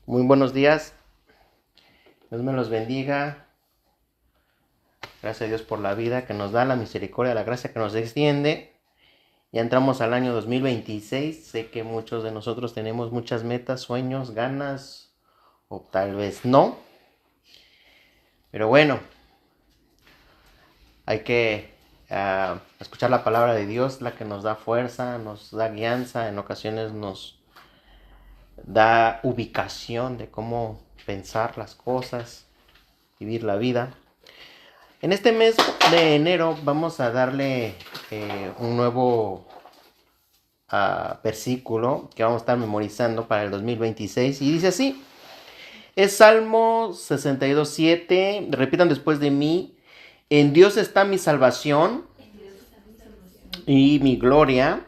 Muy buenos días. Dios me los bendiga. Gracias a Dios por la vida que nos da, la misericordia, la gracia que nos extiende. Ya entramos al año 2026. Sé que muchos de nosotros tenemos muchas metas, sueños, ganas, o tal vez no. Pero bueno, hay que escuchar la palabra de Dios, la que nos da fuerza, nos da guianza, en ocasiones nos da ubicación de cómo pensar las cosas, vivir la vida. En este mes de enero vamos a darle un nuevo versículo que vamos a estar memorizando para el 2026 y dice así, es Salmo 62:7, repitan después de mí, en Dios está mi salvación y mi gloria,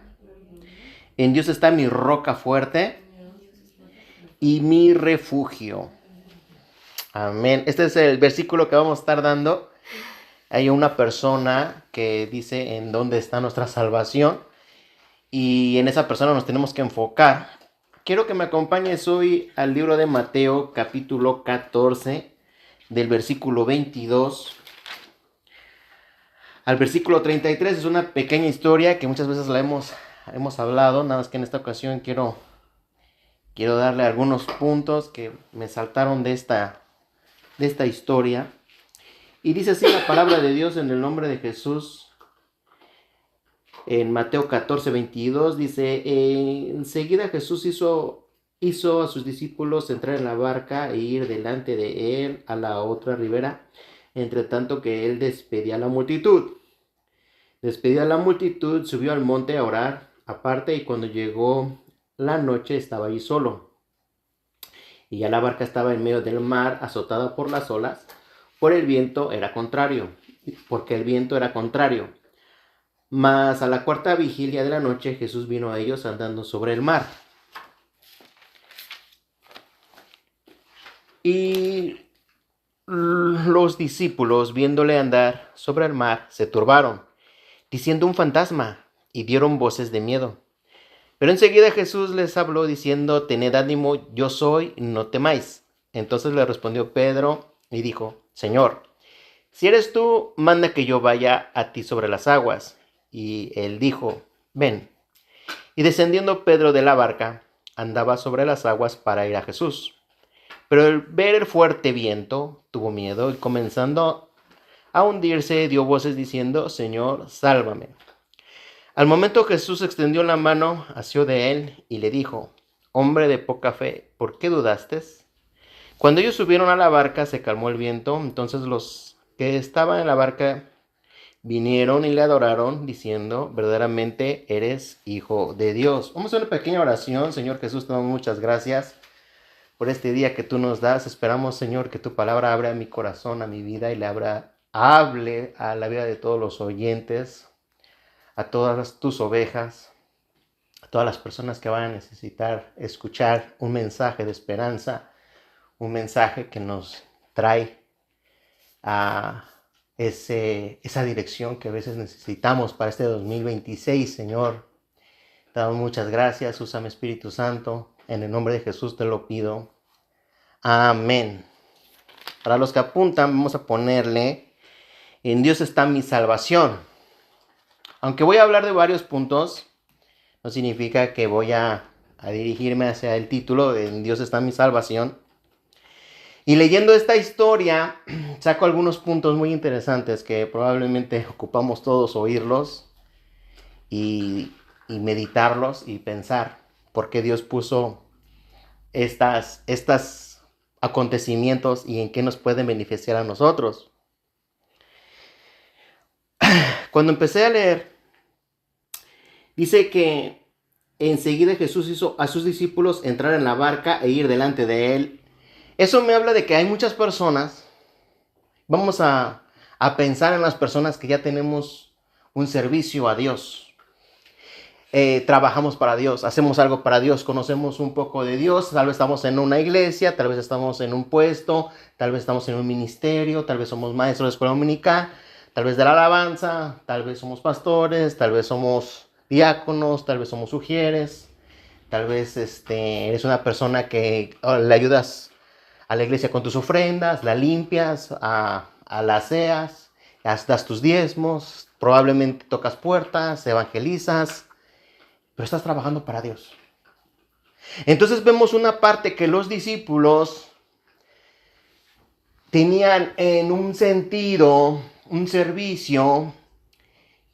en Dios está mi roca fuerte y mi refugio. Amén. Este es el versículo que vamos a estar dando. Hay una persona que dice en dónde está nuestra salvación y en esa persona nos tenemos que enfocar. Quiero que me acompañes hoy al libro de Mateo, capítulo 14, del versículo 22 al versículo 33. Es una pequeña historia que muchas veces la hemos hablado, nada más que en esta ocasión quiero darle algunos puntos que me saltaron de esta historia. Y dice así la palabra de Dios en el nombre de Jesús. En Mateo 14:22 dice, enseguida Jesús hizo a sus discípulos entrar en la barca e ir delante de él a la otra ribera, entre tanto que él despedía a la multitud. Subió al monte a orar aparte, y cuando llegó la noche estaba allí solo. Y ya la barca estaba en medio del mar, azotada por las olas, porque el viento era contrario. Mas a la cuarta vigilia de la noche Jesús vino a ellos andando sobre el mar. Y los discípulos, viéndole andar sobre el mar, se turbaron, diciendo un fantasma, y dieron voces de miedo. Pero enseguida Jesús les habló diciendo, tened ánimo, yo soy, no temáis. Entonces le respondió Pedro y dijo, Señor, si eres tú, manda que yo vaya a ti sobre las aguas. Y él dijo, ven. Y descendiendo Pedro de la barca, andaba sobre las aguas para ir a Jesús. Pero al ver el fuerte viento, tuvo miedo y comenzando a hundirse, dio voces diciendo, Señor, sálvame. Al momento Jesús extendió la mano, asió de él y le dijo, hombre de poca fe, ¿por qué dudaste? Cuando ellos subieron a la barca, se calmó el viento. Entonces los que estaban en la barca vinieron y le adoraron, diciendo, verdaderamente eres Hijo de Dios. Vamos a hacer una pequeña oración. Señor Jesús, te damos muchas gracias por este día que tú nos das. Esperamos, Señor, que tu palabra abra mi corazón, a mi vida, y le hable a la vida de todos los oyentes, a todas tus ovejas, a todas las personas que van a necesitar escuchar un mensaje de esperanza, un mensaje que nos trae a esa dirección que a veces necesitamos para este 2026, Señor. Te damos muchas gracias. Úsame, Espíritu Santo. En el nombre de Jesús te lo pido. Amén. Para los que apuntan, vamos a ponerle, en Dios está mi salvación. Aunque voy a hablar de varios puntos, no significa que voy a dirigirme hacia el título de En Dios está mi salvación. Y leyendo esta historia, saco algunos puntos muy interesantes que probablemente ocupamos todos oírlos y meditarlos y pensar por qué Dios puso estos acontecimientos y en qué nos pueden beneficiar a nosotros. Cuando empecé a leer, dice que enseguida Jesús hizo a sus discípulos entrar en la barca e ir delante de él. Eso me habla de que hay muchas personas. Vamos a pensar en las personas que ya tenemos un servicio a Dios. Trabajamos para Dios, hacemos algo para Dios, conocemos un poco de Dios. Tal vez estamos en una iglesia, tal vez estamos en un puesto, tal vez estamos en un ministerio, tal vez somos maestros de escuela dominical, tal vez de la alabanza, tal vez somos pastores, tal vez somos diáconos, tal vez somos sugieres, Tal vez eres una persona que le ayudas a la iglesia con tus ofrendas, la limpias, la aseas, das tus diezmos, probablemente tocas puertas, evangelizas, pero estás trabajando para Dios. Entonces vemos una parte que los discípulos tenían en un sentido, un servicio,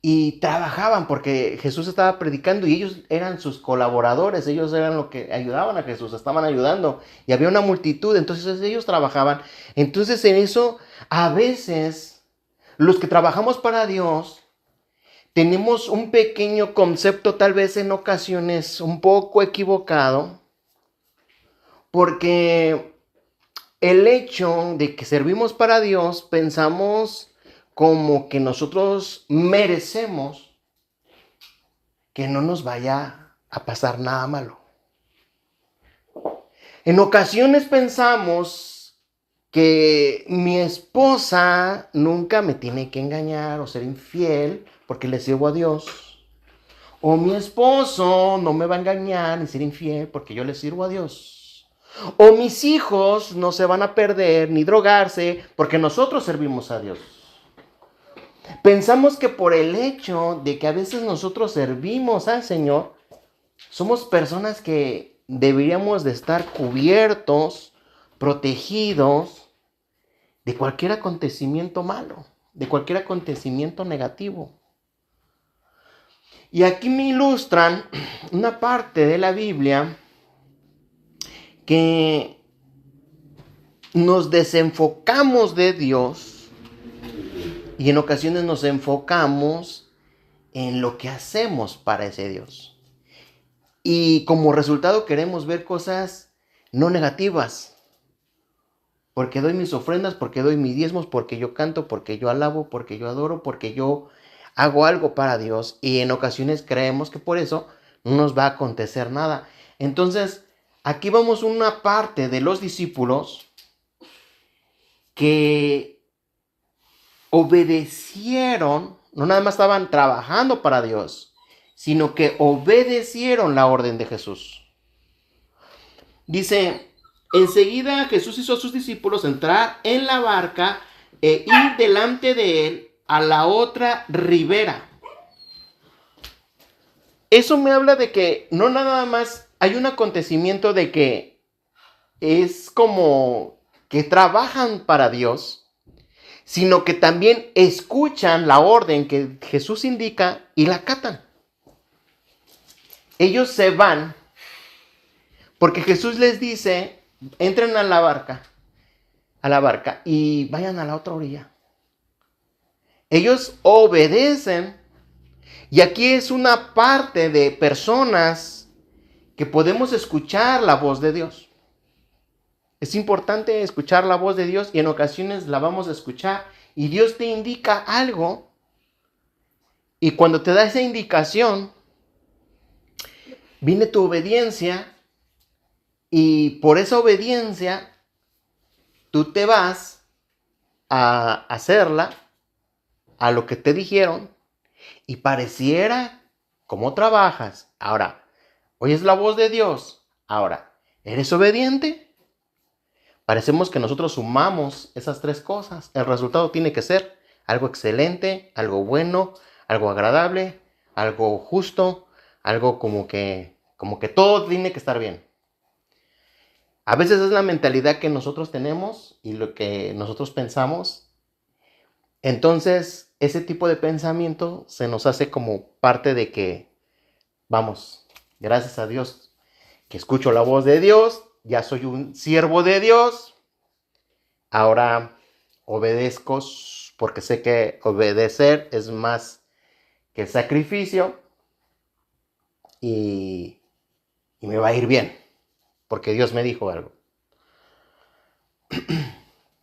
y trabajaban porque Jesús estaba predicando y ellos eran sus colaboradores, ellos eran los que ayudaban a Jesús, estaban ayudando y había una multitud, entonces ellos trabajaban. Entonces en eso, a veces, los que trabajamos para Dios, tenemos un pequeño concepto, tal vez en ocasiones un poco equivocado, porque el hecho de que servimos para Dios, pensamos como que nosotros merecemos que no nos vaya a pasar nada malo. En ocasiones pensamos que mi esposa nunca me tiene que engañar o ser infiel porque le sirvo a Dios. O mi esposo no me va a engañar ni ser infiel porque yo le sirvo a Dios. O mis hijos no se van a perder ni drogarse porque nosotros servimos a Dios. Pensamos que por el hecho de que a veces nosotros servimos al Señor, somos personas que deberíamos de estar cubiertos, protegidos de cualquier acontecimiento malo, de cualquier acontecimiento negativo. Y aquí me ilustran una parte de la Biblia que nos desenfocamos de Dios y en ocasiones nos enfocamos en lo que hacemos para ese Dios. Y como resultado queremos ver cosas no negativas. Porque doy mis ofrendas, porque doy mis diezmos, porque yo canto, porque yo alabo, porque yo adoro, porque yo hago algo para Dios. Y en ocasiones creemos que por eso no nos va a acontecer nada. Entonces, aquí vamos a una parte de los discípulos que obedecieron, no nada más estaban trabajando para Dios, sino que obedecieron la orden de Jesús. Dice, enseguida Jesús hizo a sus discípulos entrar en la barca e ir delante de él a la otra ribera. Eso me habla de que no nada más hay un acontecimiento de que es como que trabajan para Dios, sino que también escuchan la orden que Jesús indica y la acatan. Ellos se van porque Jesús les dice, entren a la barca y vayan a la otra orilla. Ellos obedecen y aquí es una parte de personas que podemos escuchar la voz de Dios. Es importante escuchar la voz de Dios y en ocasiones la vamos a escuchar y Dios te indica algo y cuando te da esa indicación viene tu obediencia y por esa obediencia tú te vas a hacerla a lo que te dijeron y pareciera como trabajas. Ahora, oyes la voz de Dios. Ahora, ¿eres obediente? Parecemos que nosotros sumamos esas tres cosas. El resultado tiene que ser algo excelente, algo bueno, algo agradable, algo justo, algo como que todo tiene que estar bien. A veces es la mentalidad que nosotros tenemos y lo que nosotros pensamos. Entonces, ese tipo de pensamiento se nos hace como parte de que, vamos, gracias a Dios que escucho la voz de Dios, ya soy un siervo de Dios, ahora obedezco porque sé que obedecer es más que el sacrificio y me va a ir bien, porque Dios me dijo algo.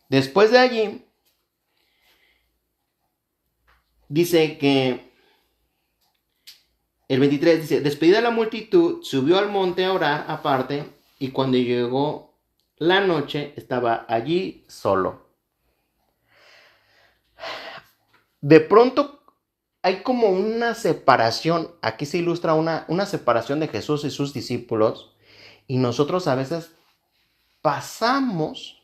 Después de allí, dice que el 23 dice, despedida la multitud, subió al monte a orar aparte y cuando llegó la noche estaba allí solo. De pronto hay como una separación, aquí se ilustra una separación de Jesús y sus discípulos, y nosotros a veces pasamos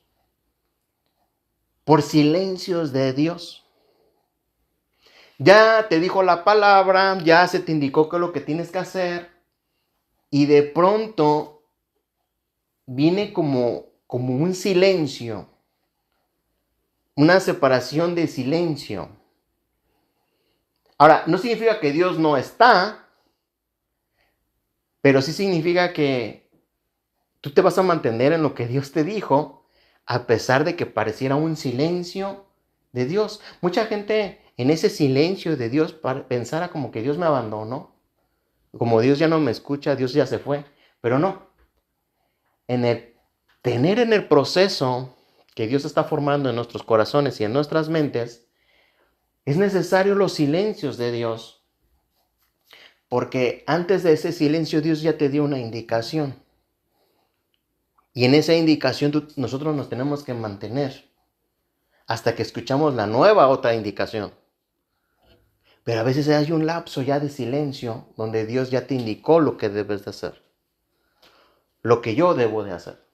por silencios de Dios. Ya te dijo la palabra, ya se te indicó qué es lo que tienes que hacer, y de pronto viene como un silencio, una separación de silencio. Ahora, no significa que Dios no está, pero sí significa que tú te vas a mantener en lo que Dios te dijo, a pesar de que pareciera un silencio de Dios. Mucha gente en ese silencio de Dios pensara como que Dios me abandonó, como Dios ya no me escucha, Dios ya se fue. Pero no, en el tener en el proceso que Dios está formando en nuestros corazones y en nuestras mentes, es necesario los silencios de Dios. Porque antes de ese silencio Dios ya te dio una indicación. Y en esa indicación nosotros nos tenemos que mantener hasta que escuchamos la nueva otra indicación. Pero a veces hay un lapso ya de silencio donde Dios ya te indicó lo que debes de hacer. Lo que yo debo de hacer.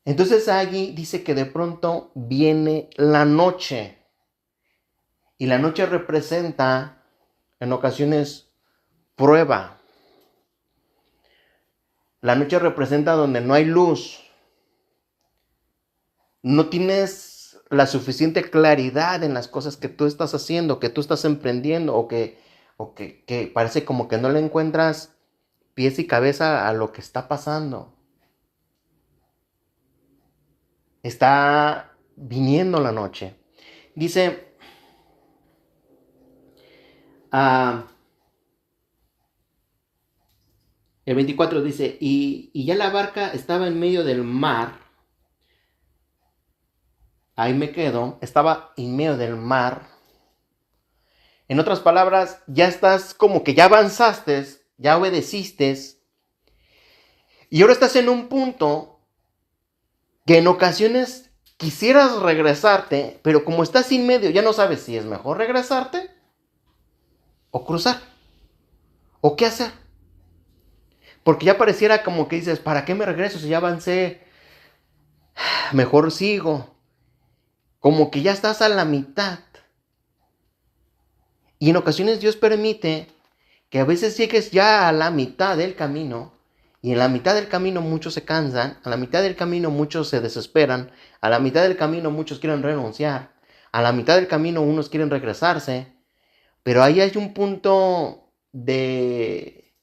Entonces allí dice que de pronto viene la noche. Y la noche representa en ocasiones prueba. La noche representa donde no hay luz. No tienes la suficiente claridad en las cosas que tú estás haciendo, que tú estás emprendiendo, o que parece como que no le encuentras pies y cabeza a lo que está pasando. Está viniendo la noche. Dice, el 24 dice, y ya la barca estaba en medio del mar. Ahí me quedo. Estaba en medio del mar. En otras palabras, ya estás como que ya avanzaste, ya obedeciste. Y ahora estás en un punto que en ocasiones quisieras regresarte, pero como estás en medio, ya no sabes si es mejor regresarte o cruzar o qué hacer. Porque ya pareciera como que dices, ¿para qué me regreso si ya avancé? Mejor sigo. Como que ya estás a la mitad. Y en ocasiones Dios permite que a veces llegues ya a la mitad del camino. Y en la mitad del camino muchos se cansan. A la mitad del camino muchos se desesperan. A la mitad del camino muchos quieren renunciar. A la mitad del camino unos quieren regresarse. Pero ahí hay un punto de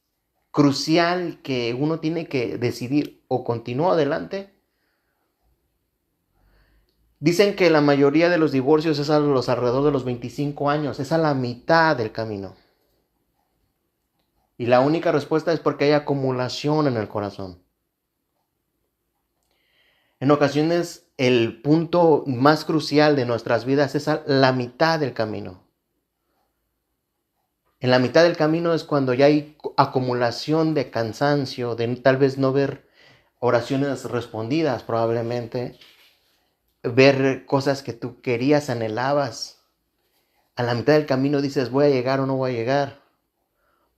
crucial que uno tiene que decidir o continúa adelante. Dicen que la mayoría de los divorcios es a los alrededor de los 25 años, es a la mitad del camino. Y la única respuesta es porque hay acumulación en el corazón. En ocasiones el punto más crucial de nuestras vidas es a la mitad del camino. En la mitad del camino es cuando ya hay acumulación de cansancio, de tal vez no ver oraciones respondidas probablemente, ver cosas que tú querías, anhelabas. A la mitad del camino dices, ¿voy a llegar o no voy a llegar?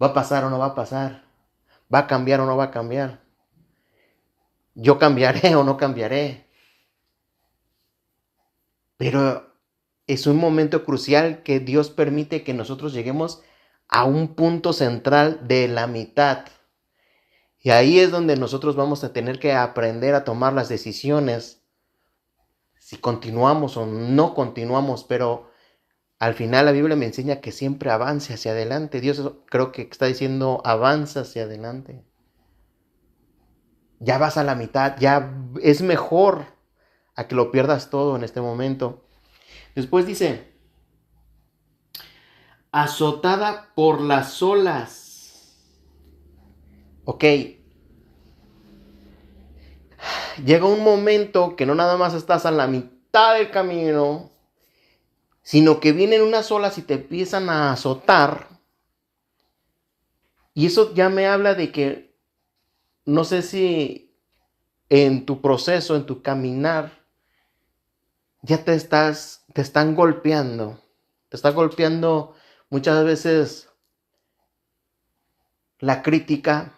¿Va a pasar o no va a pasar? ¿Va a cambiar o no va a cambiar? ¿Yo cambiaré o no cambiaré? Pero es un momento crucial que Dios permite que nosotros lleguemos a un punto central de la mitad. Y ahí es donde nosotros vamos a tener que aprender a tomar las decisiones, si continuamos o no continuamos, pero al final la Biblia me enseña que siempre avance hacia adelante. Dios creo que está diciendo avanza hacia adelante. Ya vas a la mitad, ya es mejor a que lo pierdas todo en este momento. Después dice, azotada por las olas. Ok, llega un momento que no nada más estás a la mitad del camino, sino que vienen unas olas y te empiezan a azotar. Y eso ya me habla de que no sé si en tu proceso, en tu caminar, ya te están golpeando. Te está golpeando muchas veces la crítica.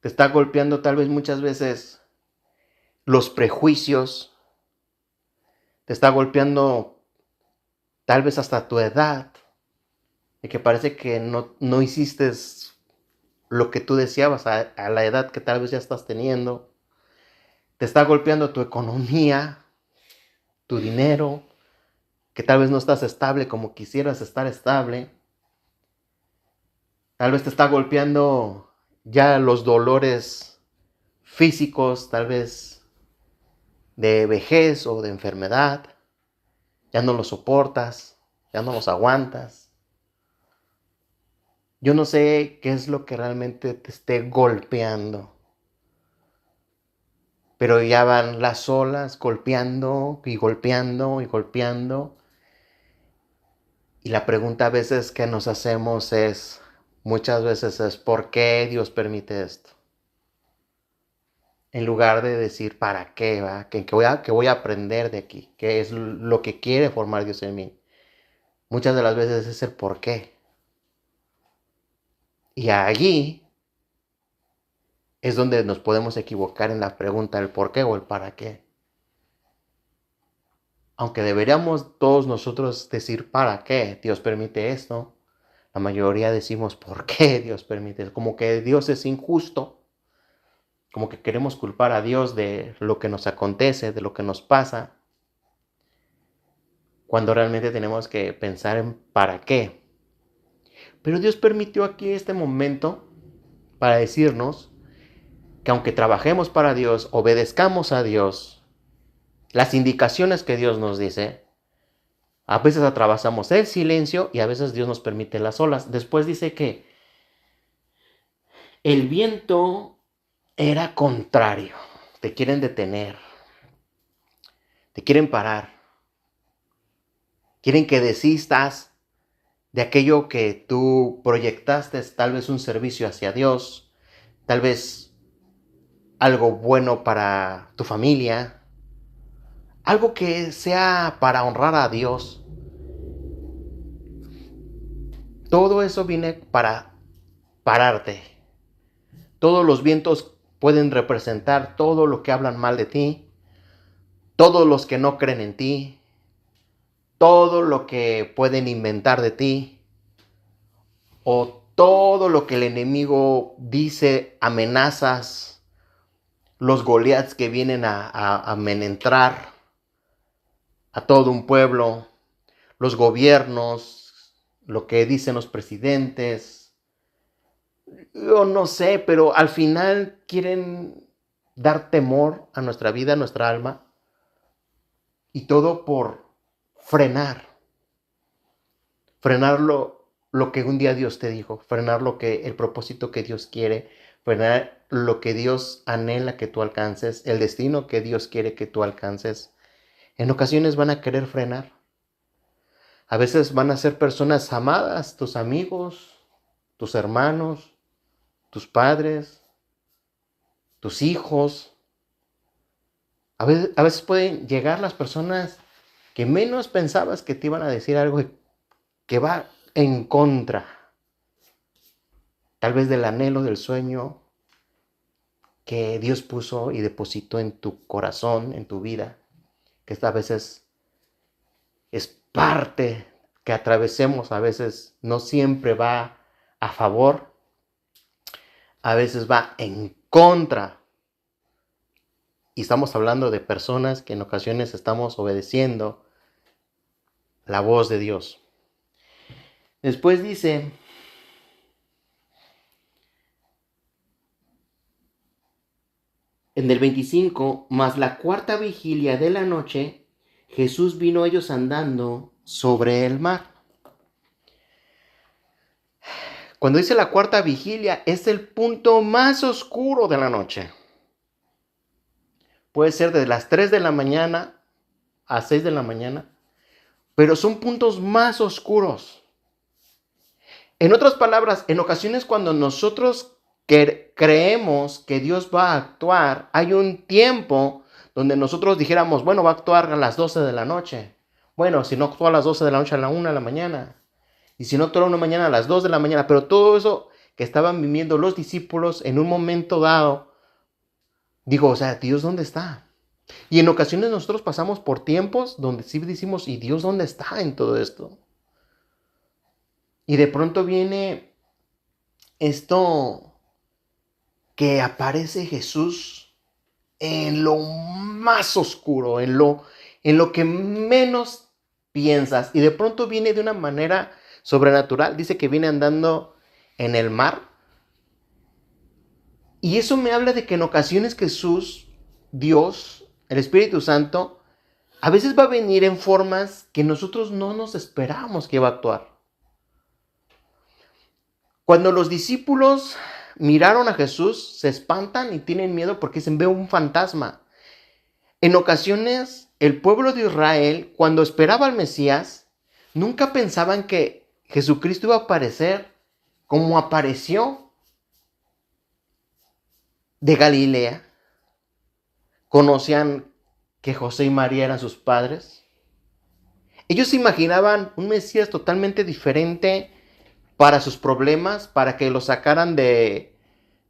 Te está golpeando tal vez muchas veces los prejuicios. Te está golpeando tal vez hasta tu edad. De que parece que no hiciste lo que tú deseabas a la edad que tal vez ya estás teniendo. Te está golpeando tu economía, tu dinero, que tal vez no estás estable como quisieras estar estable. Tal vez te está golpeando ya los dolores físicos, tal vez de vejez o de enfermedad. Ya no los soportas, ya no los aguantas. Yo no sé qué es lo que realmente te esté golpeando. Pero ya van las olas golpeando y golpeando y golpeando. Y la pregunta a veces que nos hacemos muchas veces es, ¿por qué Dios permite esto? En lugar de decir, ¿para qué? Va? ¿Qué voy a aprender de aquí? ¿Qué es lo que quiere formar Dios en mí? Muchas de las veces es el por qué. Y allí es donde nos podemos equivocar en la pregunta del por qué o el para qué. Aunque deberíamos todos nosotros decir para qué Dios permite esto, la mayoría decimos por qué Dios permite esto. Como que Dios es injusto, como que queremos culpar a Dios de lo que nos acontece, de lo que nos pasa, cuando realmente tenemos que pensar en para qué. Pero Dios permitió aquí este momento para decirnos que aunque trabajemos para Dios, obedezcamos a Dios, las indicaciones que Dios nos dice, a veces atravesamos el silencio y a veces Dios nos permite las olas. Después dice que el viento era contrario. Te quieren detener. Te quieren parar. Quieren que desistas de aquello que tú proyectaste, tal vez un servicio hacia Dios, tal vez algo bueno para tu familia, algo que sea para honrar a Dios. Todo eso viene para pararte. Todos los vientos pueden representar todo lo que hablan mal de ti, todos los que no creen en ti, todo lo que pueden inventar de ti, o todo lo que el enemigo dice, amenazas, los Goliaths que vienen a amenentrar a todo un pueblo, los gobiernos, lo que dicen los presidentes. Yo no sé, pero al final quieren dar temor a nuestra vida, a nuestra alma, y todo por frenar lo que un día Dios te dijo, frenar el propósito que Dios quiere, frenar lo que Dios anhela que tú alcances, el destino que Dios quiere que tú alcances. En ocasiones van a querer frenar. A veces van a ser personas amadas, tus amigos, tus hermanos, tus padres, tus hijos. A veces pueden llegar las personas que menos pensabas que te iban a decir algo que va en contra, tal vez del anhelo, del sueño que Dios puso y depositó en tu corazón, en tu vida, que esta veces es parte que atravesemos, a veces no siempre va a favor, a veces va en contra. Y estamos hablando de personas que en ocasiones estamos obedeciendo la voz de Dios. Después dice, en el 25, mas la cuarta vigilia de la noche, Jesús vino a ellos andando sobre el mar. Cuando dice la cuarta vigilia, es el punto más oscuro de la noche. Puede ser de las 3 de la mañana a 6 de la mañana, pero son puntos más oscuros. En otras palabras, en ocasiones cuando nosotros creemos que Dios va a actuar, hay un tiempo donde nosotros dijéramos, bueno, va a actuar a las 12 de la noche, Bueno, si no todas las 12 de la noche a la 1 de la mañana. Y si no toda una mañana a las 2 de la mañana. Pero todo eso que estaban viviendo los discípulos en un momento dado, digo, o sea, ¿Dios dónde está? Y en ocasiones nosotros pasamos por tiempos donde sí decimos, ¿y Dios dónde está en todo esto? Y de pronto viene esto que aparece Jesús en lo más oscuro, en lo que menos piensas. Y de pronto viene de una manera sobrenatural. Dice que viene andando en el mar. Y eso me habla de que en ocasiones Jesús, Dios, el Espíritu Santo, a veces va a venir en formas que nosotros no nos esperamos que va a actuar. Cuando los discípulos miraron a Jesús, se espantan y tienen miedo porque se ve un fantasma. En ocasiones, el pueblo de Israel, cuando esperaba al Mesías, nunca pensaban que Jesucristo iba a aparecer como apareció de Galilea. Conocían que José y María eran sus padres. Ellos se imaginaban un Mesías totalmente diferente para sus problemas, para que lo sacaran de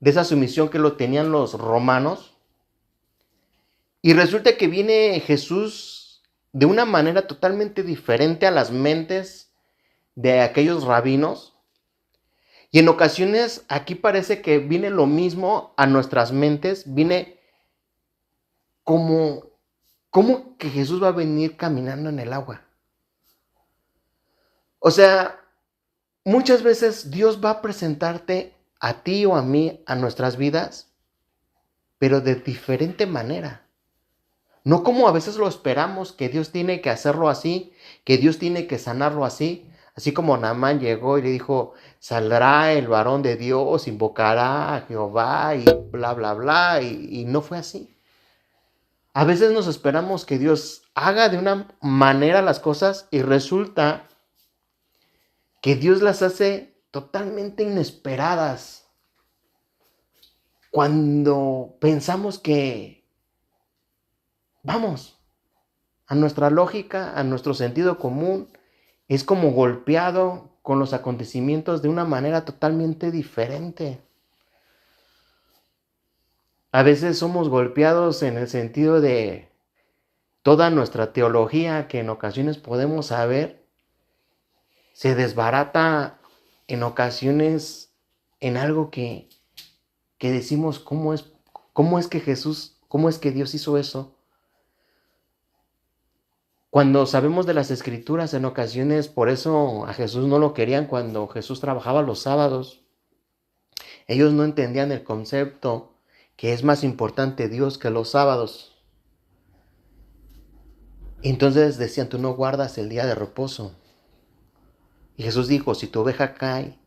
esa sumisión que lo tenían los romanos. Y resulta que viene Jesús de una manera totalmente diferente a las mentes de aquellos rabinos. Y en ocasiones aquí parece que viene lo mismo a nuestras mentes, viene como que Jesús va a venir caminando en el agua. O sea, muchas veces Dios va a presentarte a ti o a mí, a nuestras vidas, pero de diferente manera. No como a veces lo esperamos, que Dios tiene que hacerlo así, que Dios tiene que sanarlo así. Así como Naamán llegó y le dijo, saldrá el varón de Dios, invocará a Jehová y bla, bla, bla. Y no fue así. A veces nos esperamos que Dios haga de una manera las cosas y resulta que Dios las hace totalmente inesperadas. Cuando pensamos que, vamos, a nuestra lógica, a nuestro sentido común, es como golpeado con los acontecimientos de una manera totalmente diferente. A veces somos golpeados en el sentido de toda nuestra teología que en ocasiones podemos saber, se desbarata en ocasiones en algo que decimos, ¿cómo es que Jesús, cómo es que Dios hizo eso? Cuando sabemos de las escrituras, en ocasiones, por eso a Jesús no lo querían cuando Jesús trabajaba los sábados. Ellos no entendían el concepto que es más importante Dios que los sábados. Entonces decían, tú no guardas el día de reposo. Y Jesús dijo, si tu oveja cae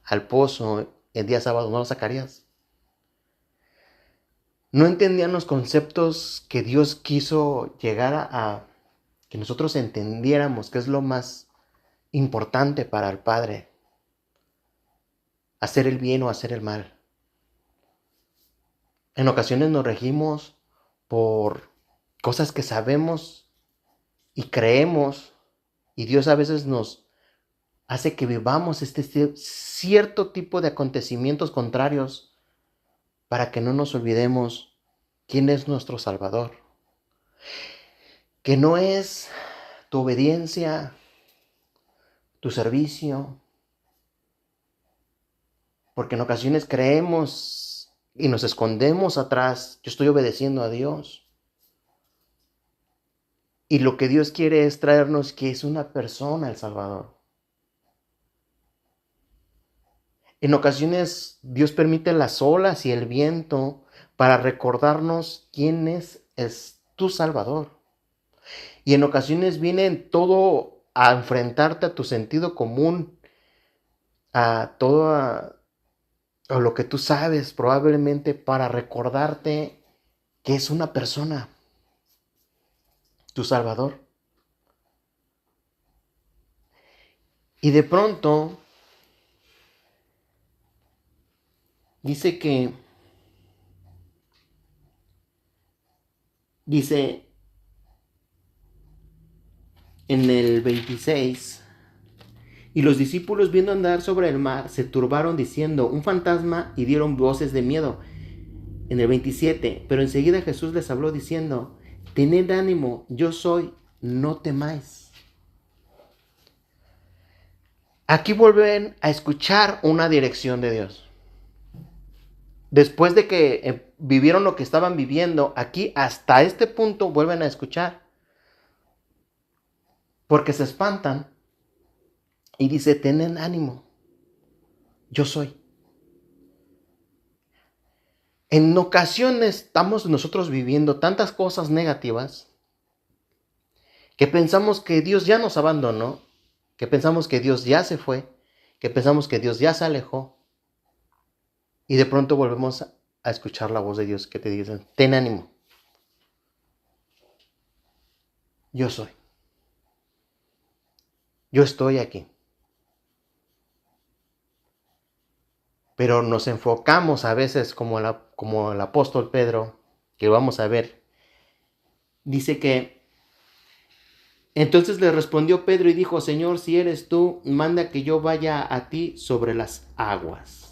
al pozo el día sábado, ¿no la sacarías? No entendían los conceptos que Dios quiso llegar a que nosotros entendiéramos, que es lo más importante para el Padre. Hacer el bien o hacer el mal. En ocasiones nos regimos por cosas que sabemos y creemos, y Dios a veces nos hace que vivamos este cierto tipo de acontecimientos contrarios para que no nos olvidemos quién es nuestro Salvador. Que no es tu obediencia, tu servicio, porque en ocasiones creemos y nos escondemos atrás, yo estoy obedeciendo a Dios. Y lo que Dios quiere es traernos que es una persona el Salvador. En ocasiones Dios permite las olas y el viento para recordarnos quién es tu Salvador. Y en ocasiones viene todo a enfrentarte a tu sentido común, a todo a lo que tú sabes probablemente para recordarte que es una persona, tu Salvador. Y de pronto dice que, dice 26. Y los discípulos, viendo andar sobre el mar, se turbaron diciendo, un fantasma, y dieron voces de miedo. En el 27, pero enseguida Jesús les habló diciendo, tened ánimo, yo soy, no temáis. Aquí vuelven a escuchar una dirección de Dios. Después de que vivieron lo que estaban viviendo, aquí hasta este punto vuelven a escuchar. Porque se espantan y dice, tened ánimo, yo soy. En ocasiones estamos nosotros viviendo tantas cosas negativas que pensamos que Dios ya nos abandonó, que pensamos que Dios ya se fue, que pensamos que Dios ya se alejó. Y de pronto volvemos a escuchar la voz de Dios que te dice, ten ánimo, yo soy. Yo estoy aquí. Pero nos enfocamos a veces como el apóstol Pedro, que vamos a ver. Dice que, entonces le respondió Pedro y dijo, Señor, si eres tú, manda que yo vaya a ti sobre las aguas.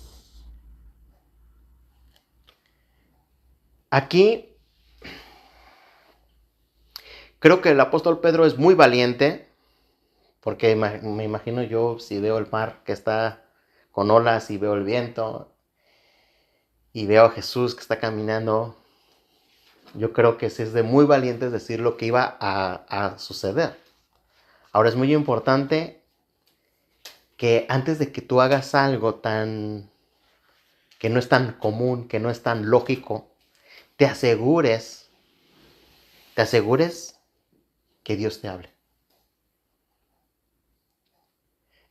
Aquí creo que el apóstol Pedro es muy valiente, porque me imagino yo si veo el mar que está con olas y veo el viento y veo a Jesús que está caminando, yo creo que es de muy valientes decir lo que iba a suceder. Ahora es muy importante que antes de que tú hagas algo que no es tan común, que no es tan lógico, te asegures que Dios te hable.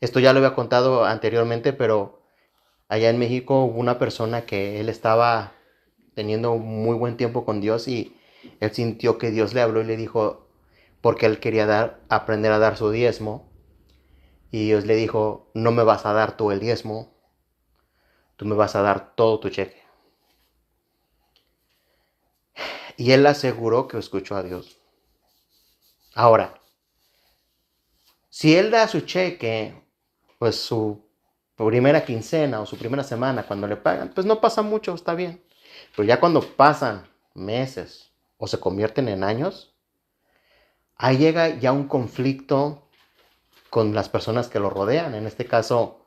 Esto ya lo había contado anteriormente, pero allá en México hubo una persona que él estaba teniendo un muy buen tiempo con Dios y él sintió que Dios le habló y le dijo, porque él quería aprender a dar su diezmo, y Dios le dijo, no me vas a dar tú el diezmo, tú me vas a dar todo tu cheque. Y él aseguró que escuchó a Dios. Ahora, si él da su cheque, pues su primera quincena o su primera semana, cuando le pagan, pues no pasa mucho, está bien. Pero ya cuando pasan meses o se convierten en años, ahí llega ya un conflicto con las personas que lo rodean. En este caso,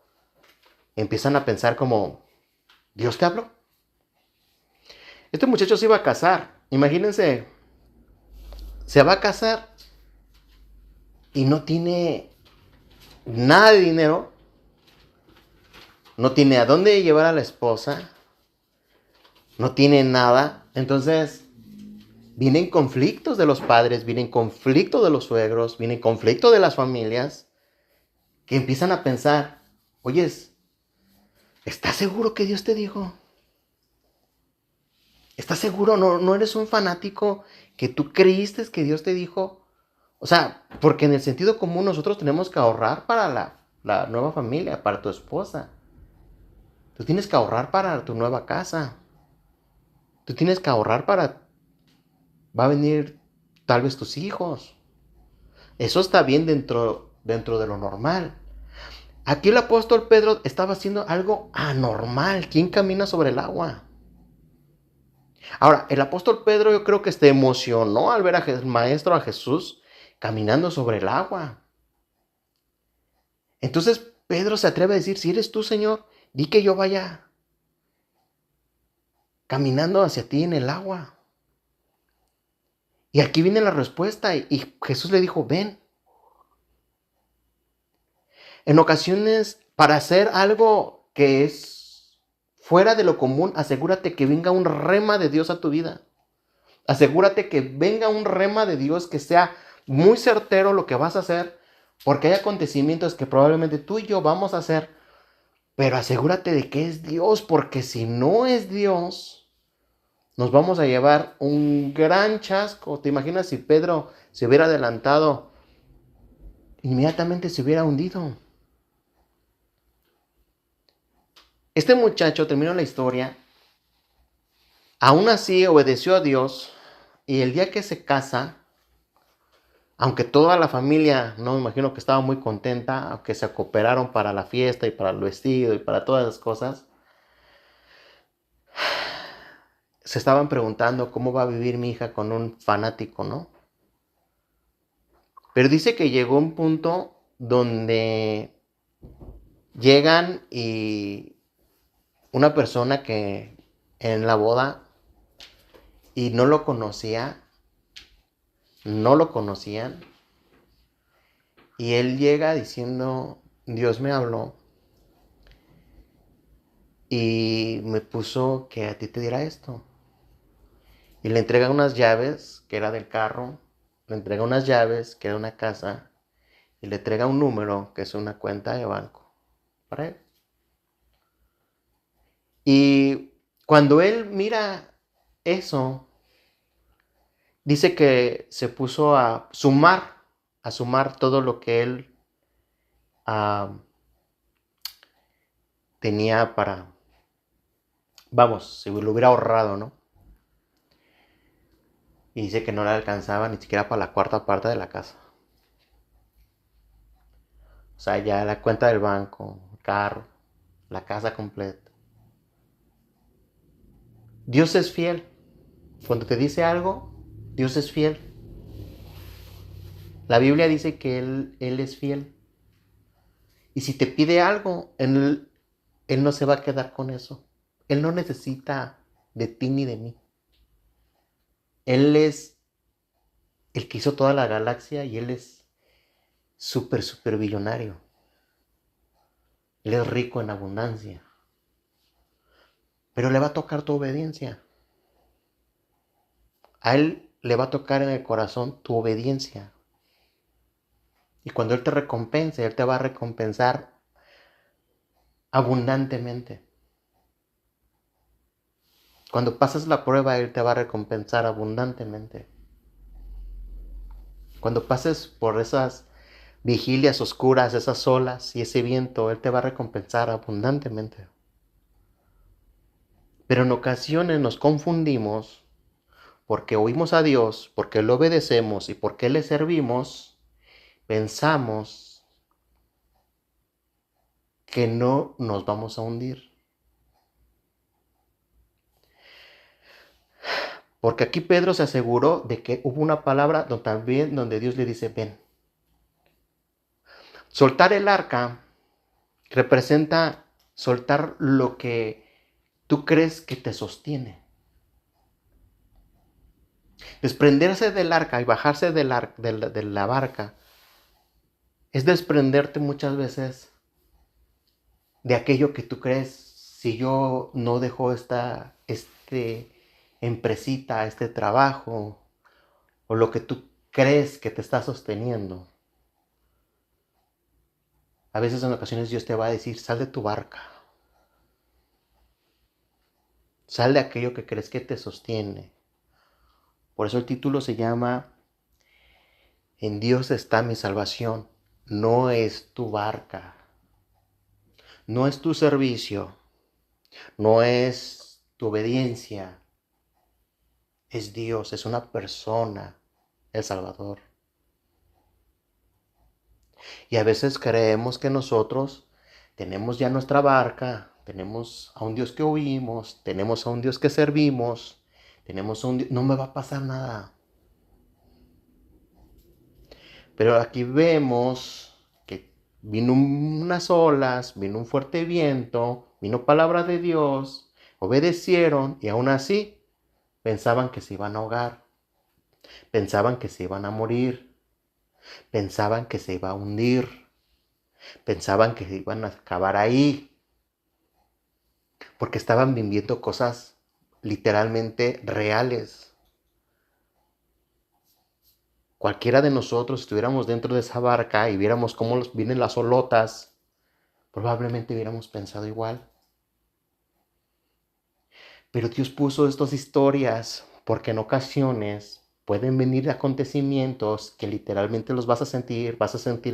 empiezan a pensar como, ¿Dios te habló? Este muchacho se iba a casar. Imagínense, se va a casar y no tiene nada de dinero, no tiene a dónde llevar a la esposa, no tiene nada. Entonces, vienen conflictos de los padres, vienen conflictos de los suegros, vienen conflictos de las familias que empiezan a pensar, oye, ¿estás seguro que Dios te dijo? ¿Estás seguro? ¿No eres un fanático que tú creíste que Dios te dijo? O sea, porque en el sentido común nosotros tenemos que ahorrar para la nueva familia, para tu esposa. Tú tienes que ahorrar para tu nueva casa. Tú tienes que ahorrar para... Va a venir tal vez tus hijos. Eso está bien dentro de lo normal. Aquí el apóstol Pedro estaba haciendo algo anormal. ¿Quién camina sobre el agua? Ahora, el apóstol Pedro yo creo que se emocionó al ver al maestro, a Jesús, caminando sobre el agua. Entonces Pedro se atreve a decir, si eres tú, Señor, di que yo vaya caminando hacia ti en el agua. Y aquí viene la respuesta y Jesús le dijo, ven. En ocasiones, para hacer algo que es fuera de lo común, asegúrate que venga un rema de Dios a tu vida. Asegúrate que venga un rema de Dios que sea muy certero lo que vas a hacer, porque hay acontecimientos que probablemente tú y yo vamos a hacer, pero asegúrate de que es Dios, porque si no es Dios, nos vamos a llevar un gran chasco. ¿Te imaginas si Pedro se hubiera adelantado? Inmediatamente se hubiera hundido. Este muchacho, terminó la historia, aún así obedeció a Dios y el día que se casa, Aunque toda la familia, no me imagino que estaba muy contenta, aunque se cooperaron para la fiesta y para el vestido y para todas las cosas, se estaban preguntando cómo va a vivir mi hija con un fanático, ¿no? Pero dice que llegó un punto donde llegan y una persona que en la boda y no lo conocía, no lo conocían, y él llega diciendo, Dios me habló y me puso que a ti te diera esto. Y le entrega unas llaves que era del carro, le entrega unas llaves que era una casa y le entrega un número que es una cuenta de banco para él. Y cuando él mira eso, dice que se puso a sumar todo lo que él ah, tenía para, vamos, si lo hubiera ahorrado, ¿no? Y dice que no le alcanzaba ni siquiera para la cuarta parte de la casa. O sea, ya la cuenta del banco, el carro, la casa completa. Dios es fiel. Cuando te dice algo, Dios es fiel. La Biblia dice que Él es fiel. Y si te pide algo, él no se va a quedar con eso. Él no necesita de ti ni de mí. Él es el que hizo toda la galaxia y Él es súper billonario. Él es rico en abundancia. Pero le va a tocar tu obediencia. A Él le va a tocar en el corazón tu obediencia. Y cuando Él te recompense, Él te va a recompensar abundantemente. Cuando pases la prueba, Él te va a recompensar abundantemente. Cuando pases por esas vigilias oscuras, esas olas y ese viento, Él te va a recompensar abundantemente. Pero en ocasiones nos confundimos porque oímos a Dios, porque le obedecemos y porque le servimos, pensamos que no nos vamos a hundir. Porque aquí Pedro se aseguró de que hubo una palabra también donde Dios le dice, ven. Soltar el arca representa soltar lo que tú crees que te sostiene. Desprenderse del arca y bajarse de la barca es desprenderte muchas veces de aquello que tú crees. Si yo no dejo este empresita, este trabajo, o lo que tú crees que te está sosteniendo. A veces en ocasiones Dios te va a decir, sal de tu barca. Sal de aquello que crees que te sostiene. Por eso el título se llama En Dios está mi salvación. No es tu barca. No es tu servicio. No es tu obediencia. Es Dios, es una persona, el Salvador. Y a veces creemos que nosotros tenemos ya nuestra barca, tenemos a un Dios que oímos, tenemos a un Dios que servimos, tenemos a un Dios, no me va a pasar nada. Pero aquí vemos que vino unas olas, vino un fuerte viento, vino palabra de Dios, obedecieron y aún así pensaban que se iban a ahogar, pensaban que se iban a morir, pensaban que se iba a hundir, pensaban que se iban a acabar ahí, porque estaban viviendo cosas literalmente reales. Cualquiera de nosotros, si estuviéramos dentro de esa barca y viéramos cómo vienen las olotas, probablemente hubiéramos pensado igual. Pero Dios puso estas historias porque en ocasiones pueden venir acontecimientos que literalmente los vas a sentir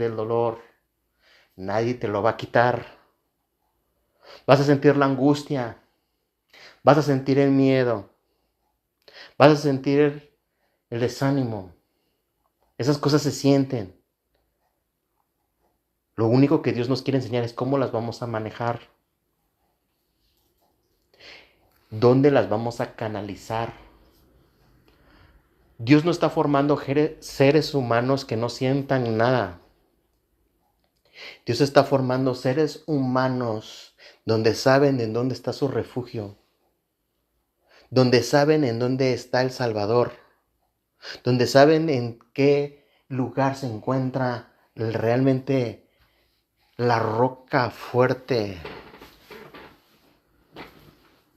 el dolor, nadie te lo va a quitar, vas a sentir la angustia, vas a sentir el miedo, vas a sentir el desánimo. Esas cosas se sienten. Lo único que Dios nos quiere enseñar es cómo las vamos a manejar, dónde las vamos a canalizar. Dios no está formando seres humanos que no sientan nada. Dios está formando seres humanos donde saben en dónde está su refugio, donde saben en dónde está el Salvador, donde saben en qué lugar se encuentra realmente la roca fuerte,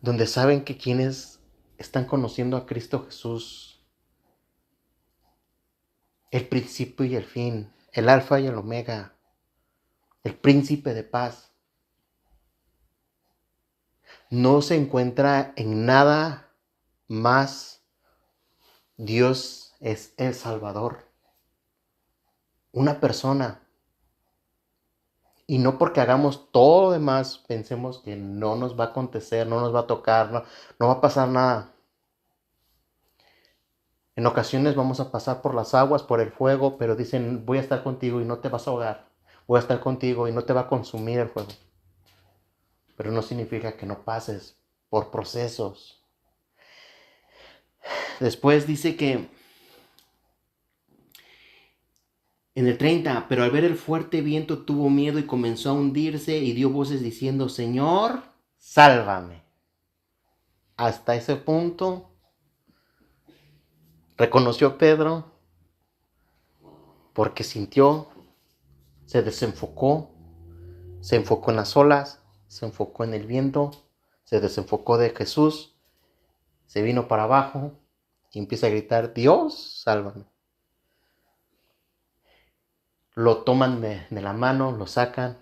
donde saben que quienes están conociendo a Cristo Jesús, el principio y el fin, el alfa y el omega, el príncipe de paz, no se encuentra en nada más. Dios es el Salvador, una persona. Y no porque hagamos todo lo demás, pensemos que no nos va a acontecer, no nos va a tocar, no va a pasar nada. En ocasiones vamos a pasar por las aguas, por el fuego, pero dicen, voy a estar contigo y no te vas a ahogar. Voy a estar contigo y no te va a consumir el fuego. Pero no significa que no pases por procesos. Después dice que en el 30, pero al ver el fuerte viento tuvo miedo y comenzó a hundirse y dio voces diciendo, Señor, sálvame. Hasta ese punto reconoció Pedro porque sintió, se enfocó en las olas, se enfocó en el viento, se desenfocó de Jesús, se vino para abajo y empieza a gritar, Dios, sálvame. Lo toman de la mano, lo sacan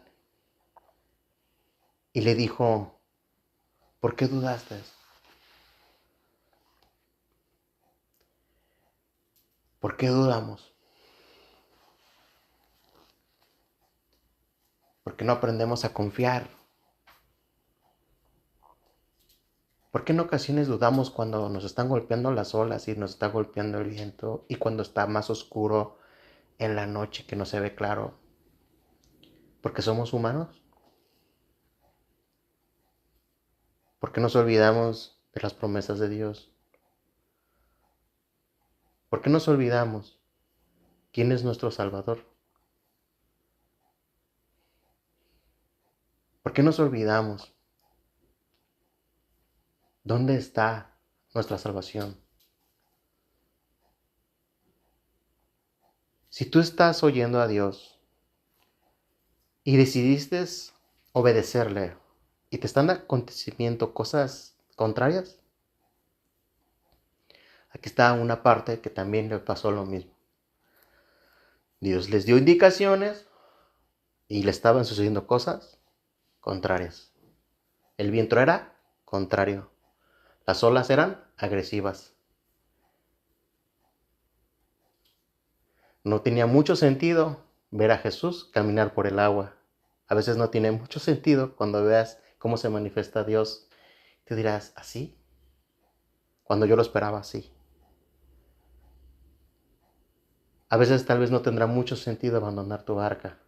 y le dijo, ¿por qué dudaste? ¿Por qué dudamos? ¿Por qué no aprendemos a confiar? ¿Por qué en ocasiones dudamos cuando nos están golpeando las olas y nos está golpeando el viento y cuando está más oscuro en la noche que no se ve claro? ¿Porque somos humanos? ¿Por qué nos olvidamos de las promesas de Dios? ¿Por qué nos olvidamos quién es nuestro Salvador? ¿Por qué nos olvidamos dónde está nuestra salvación? Si tú estás oyendo a Dios y decidiste obedecerle y te están aconteciendo cosas contrarias, aquí está una parte que también le pasó lo mismo. Dios les dio indicaciones y le estaban sucediendo cosas contrarias. El viento era contrario. Las olas eran agresivas. No tenía mucho sentido ver a Jesús caminar por el agua. A veces no tiene mucho sentido cuando veas cómo se manifiesta Dios. Te dirás, ¿así? Cuando yo lo esperaba así. A veces tal vez no tendrá mucho sentido abandonar tu barca.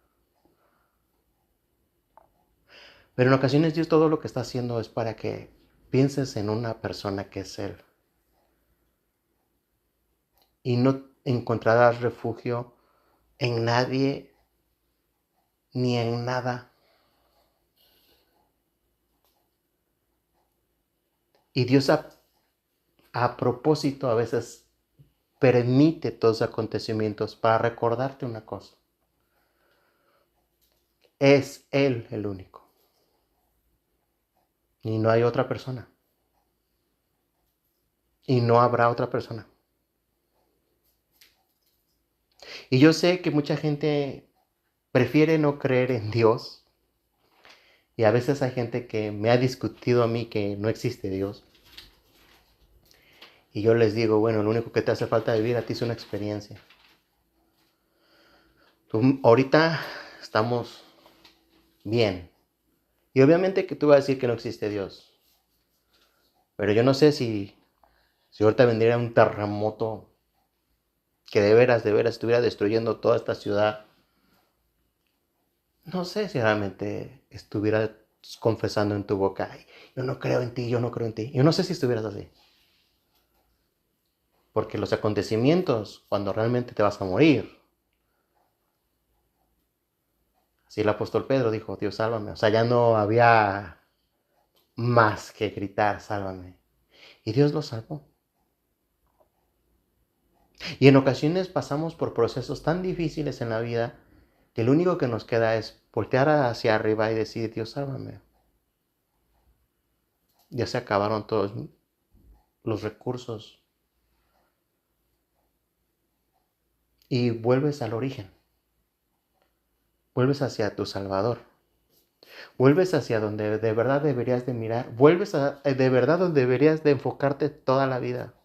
Pero en ocasiones Dios todo lo que está haciendo es para que pienses en una persona que es Él. Y no encontrarás refugio en nadie ni en nada. Y Dios a propósito a veces permite todos los acontecimientos para recordarte una cosa. Es Él el único. Y no hay otra persona. Y no habrá otra persona. Y yo sé que mucha gente prefiere no creer en Dios. Y a veces hay gente que me ha discutido a mí que no existe Dios. Y yo les digo, bueno, lo único que te hace falta vivir a ti es una experiencia. Ahorita estamos bien. Y obviamente que tú vas a decir que no existe Dios. Pero yo no sé si ahorita vendría un terremoto que de veras estuviera destruyendo toda esta ciudad, no sé si realmente estuvieras confesando en tu boca, "Ay, yo no creo en ti, yo no creo en ti". Yo no sé si estuvieras así. Porque los acontecimientos, cuando realmente te vas a morir, así el apóstol Pedro dijo, Dios, sálvame. O sea, ya no había más que gritar, sálvame. Y Dios lo salvó. Y en ocasiones pasamos por procesos tan difíciles en la vida que lo único que nos queda es voltear hacia arriba y decir, Dios, sálvame. Ya se acabaron todos los recursos. Y vuelves al origen. Vuelves hacia tu Salvador. Vuelves hacia donde de verdad deberías de mirar. Vuelves de verdad donde deberías de enfocarte toda la vida.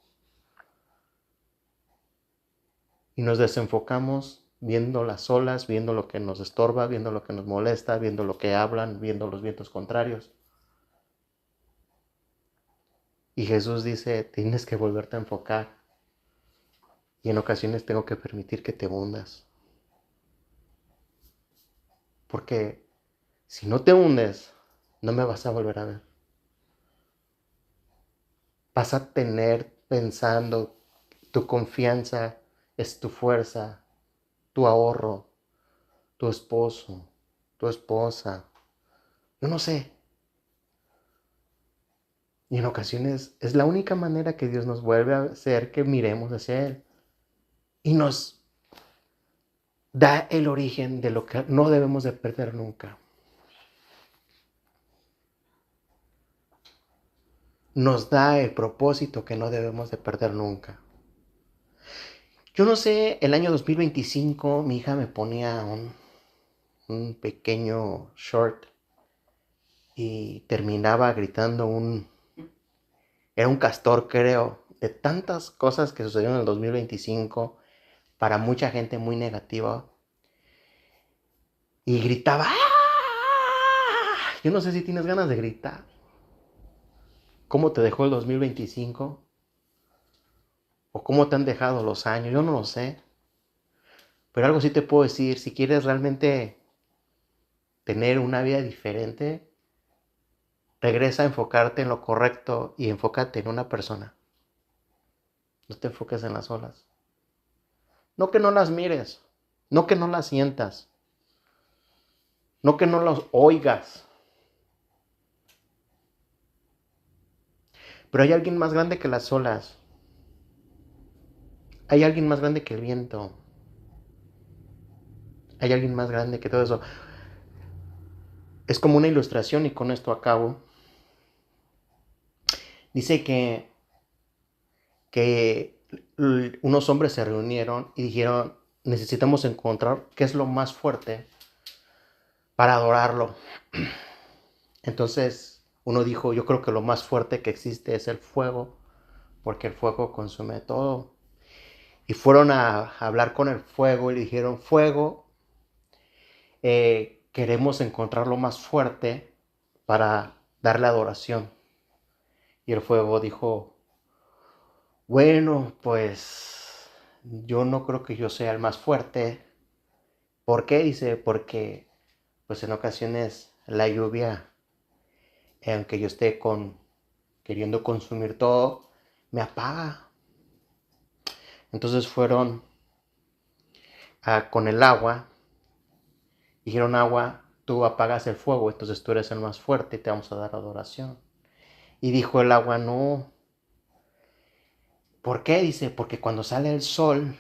Y nos desenfocamos viendo las olas, viendo lo que nos estorba, viendo lo que nos molesta, viendo lo que hablan, viendo los vientos contrarios. Y Jesús dice, tienes que volverte a enfocar. Y en ocasiones tengo que permitir que te hundas. Porque si no te hundes, no me vas a volver a ver. Vas a tener pensando, tu confianza es tu fuerza, tu ahorro, tu esposo, tu esposa. Yo no sé. Y en ocasiones es la única manera que Dios nos vuelve a hacer que miremos hacia Él. Y nos da el origen de lo que no debemos de perder nunca. Nos da el propósito que no debemos de perder nunca. Yo no sé, el año 2025 mi hija me ponía un pequeño short y terminaba gritando era un castor, creo, de tantas cosas que sucedieron en el 2025, para mucha gente muy negativa, y gritaba, ¡ah! Yo no sé si tienes ganas de gritar. ¿Cómo te dejó el 2025? ¿O cómo te han dejado los años? Yo no lo sé. Pero algo sí te puedo decir, si quieres realmente tener una vida diferente, regresa a enfocarte en lo correcto y enfócate en una persona. No te enfoques en las olas. No que no las mires, no que no las sientas, no que no las oigas. Pero hay alguien más grande que las olas. Hay alguien más grande que el viento. Hay alguien más grande que todo eso. Es como una ilustración y con esto acabo. Dice que unos hombres se reunieron y dijeron, necesitamos encontrar qué es lo más fuerte para adorarlo. Entonces uno dijo, yo creo que lo más fuerte que existe es el fuego, porque el fuego consume todo. Y fueron a hablar con el fuego y le dijeron, fuego, queremos encontrar lo más fuerte para darle adoración. Y el fuego dijo, bueno, pues yo no creo que yo sea el más fuerte. ¿Por qué? Dice, porque pues en ocasiones la lluvia, aunque yo esté queriendo consumir todo, me apaga. Entonces fueron con el agua, dijeron, agua, tú apagas el fuego, entonces tú eres el más fuerte y te vamos a dar adoración. Y dijo el agua, no. ¿Por qué? Dice, porque cuando sale el sol,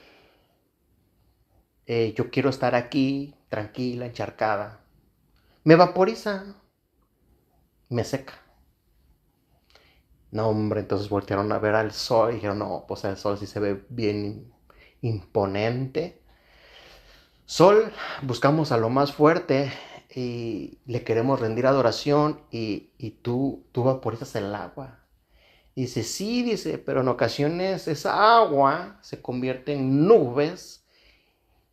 yo quiero estar aquí, tranquila, encharcada. Me vaporiza, me seca. No, hombre, entonces voltearon a ver al sol y dijeron, no, pues el sol sí se ve bien imponente. Sol, buscamos a lo más fuerte y le queremos rendir adoración y tú vaporizas el agua. Dice, sí, dice, pero en ocasiones esa agua se convierte en nubes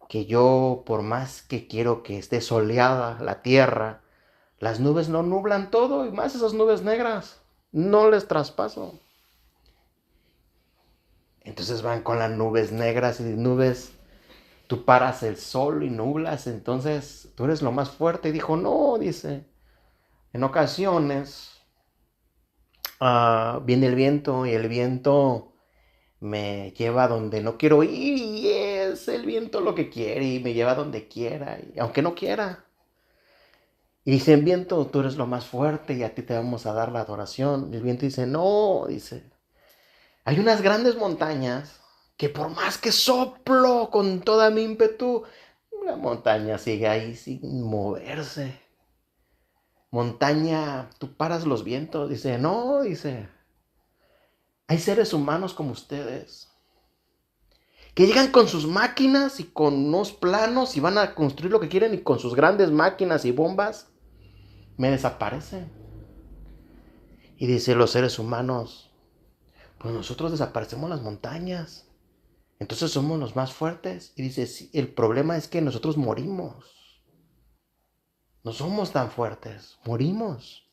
que yo, por más que quiero que esté soleada la tierra, las nubes no nublan todo y más esas nubes negras, no les traspaso. Entonces van con las nubes negras y nubes. Tú paras el sol y nublas, entonces tú eres lo más fuerte. Y dijo, no, dice, en ocasiones viene el viento y el viento me lleva donde no quiero ir y es el viento lo que quiere y me lleva donde quiera, y aunque no quiera. Y dice, viento, tú eres lo más fuerte y a ti te vamos a dar la adoración. Y el viento dice, no, dice, hay unas grandes montañas que por más que soplo con toda mi ímpetu, la montaña sigue ahí sin moverse. Montaña, tú paras los vientos. Dice, no, dice, hay seres humanos como ustedes que llegan con sus máquinas y con unos planos y van a construir lo que quieren y con sus grandes máquinas y bombas me desaparecen. Y dice, los seres humanos, pues nosotros desaparecemos las montañas. Entonces somos los más fuertes. Y dice, sí, el problema es que nosotros morimos. No somos tan fuertes, morimos.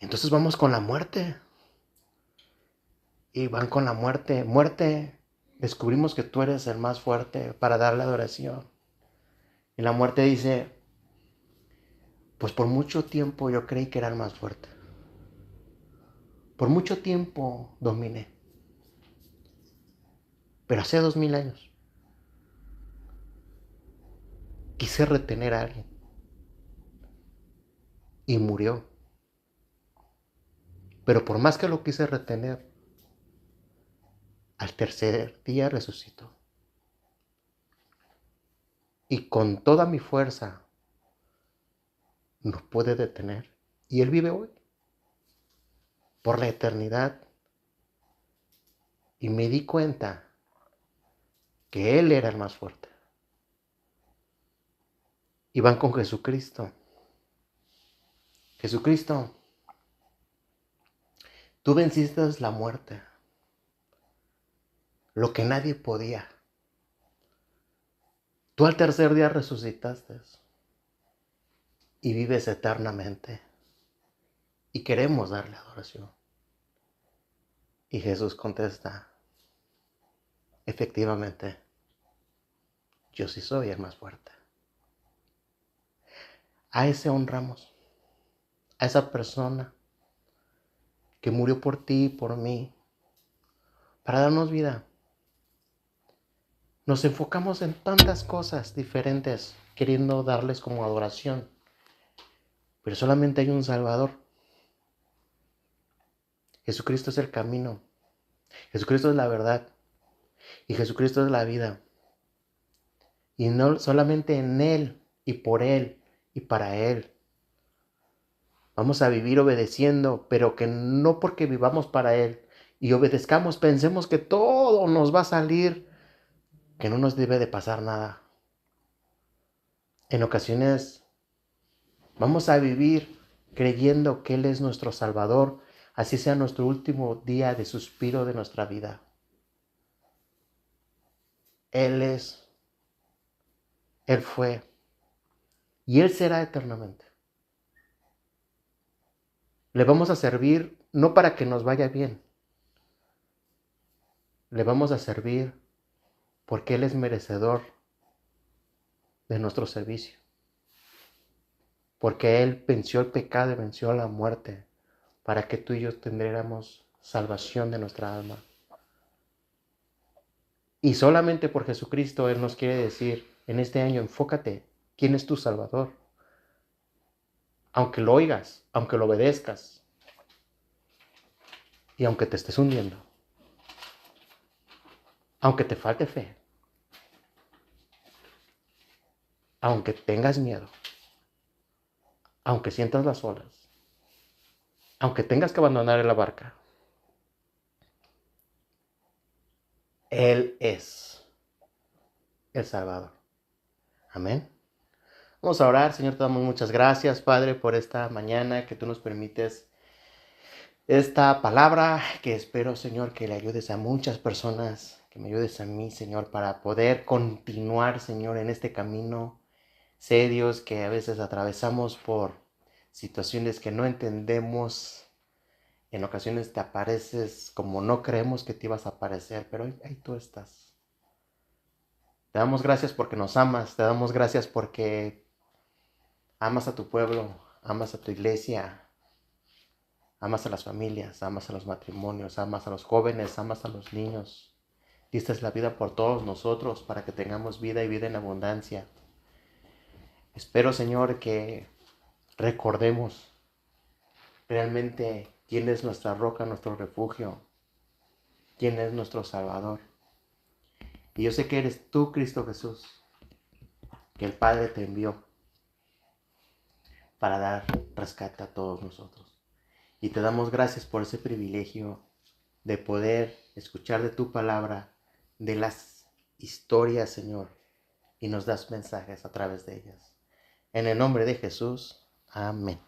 Entonces vamos con la muerte. Y van con la muerte. Muerte, descubrimos que tú eres el más fuerte para darle adoración. Y la muerte dice, pues por mucho tiempo yo creí que era el más fuerte. Por mucho tiempo dominé. Pero hace 2000 años quise retener a alguien. Y murió. Pero por más que lo quise retener, al tercer día resucitó. Y con toda mi fuerza nos puede detener. Y Él vive hoy, por la eternidad. Y me di cuenta que Él era el más fuerte. Y van con Jesucristo. Jesucristo, tú venciste la muerte, lo que nadie podía. Tú al tercer día resucitaste y vives eternamente. Y queremos darle adoración. Y Jesús contesta, efectivamente, yo sí soy el más fuerte. A ese honramos, a esa persona que murió por ti y por mí, para darnos vida. Nos enfocamos en tantas cosas diferentes, queriendo darles como adoración, pero solamente hay un Salvador. Jesucristo es el camino, Jesucristo es la verdad y Jesucristo es la vida. Y no solamente en Él y por Él y para Él. Vamos a vivir obedeciendo, pero que no porque vivamos para Él y obedezcamos, pensemos que todo nos va a salir, que no nos debe de pasar nada. En ocasiones vamos a vivir creyendo que Él es nuestro Salvador, así sea nuestro último día de suspiro de nuestra vida. Él es, Él fue y Él será eternamente. Le vamos a servir no para que nos vaya bien, le vamos a servir porque Él es merecedor de nuestro servicio. Porque Él venció el pecado y venció la muerte para que tú y yo tendremos salvación de nuestra alma. Y solamente por Jesucristo Él nos quiere decir en este año, enfócate, ¿quién es tu Salvador? Aunque lo oigas, aunque lo obedezcas y aunque te estés hundiendo, aunque te falte fe, aunque tengas miedo, aunque sientas las olas, aunque tengas que abandonar la barca, Él es el Salvador. Amén. Vamos a orar. Señor, te damos muchas gracias, Padre, por esta mañana que tú nos permites esta palabra, que espero, Señor, que le ayudes a muchas personas, que me ayudes a mí, Señor, para poder continuar, Señor, en este camino. Sé, Dios, que a veces atravesamos por situaciones que no entendemos En ocasiones te apareces como no creemos que te ibas a aparecer, pero ahí tú estás. Te damos gracias porque nos amas, te damos gracias porque amas a tu pueblo, amas a tu iglesia, amas a las familias, amas a los matrimonios, amas a los jóvenes, amas a los niños. Diste la vida por todos nosotros para que tengamos vida y vida en abundancia. Espero, Señor, que recordemos realmente quién es nuestra roca, nuestro refugio, quién es nuestro Salvador. Y yo sé que eres tú, Cristo Jesús, que el Padre te envió para dar rescate a todos nosotros. Y te damos gracias por ese privilegio de poder escuchar de tu palabra, de las historias, Señor, y nos das mensajes a través de ellas. En el nombre de Jesús, amén.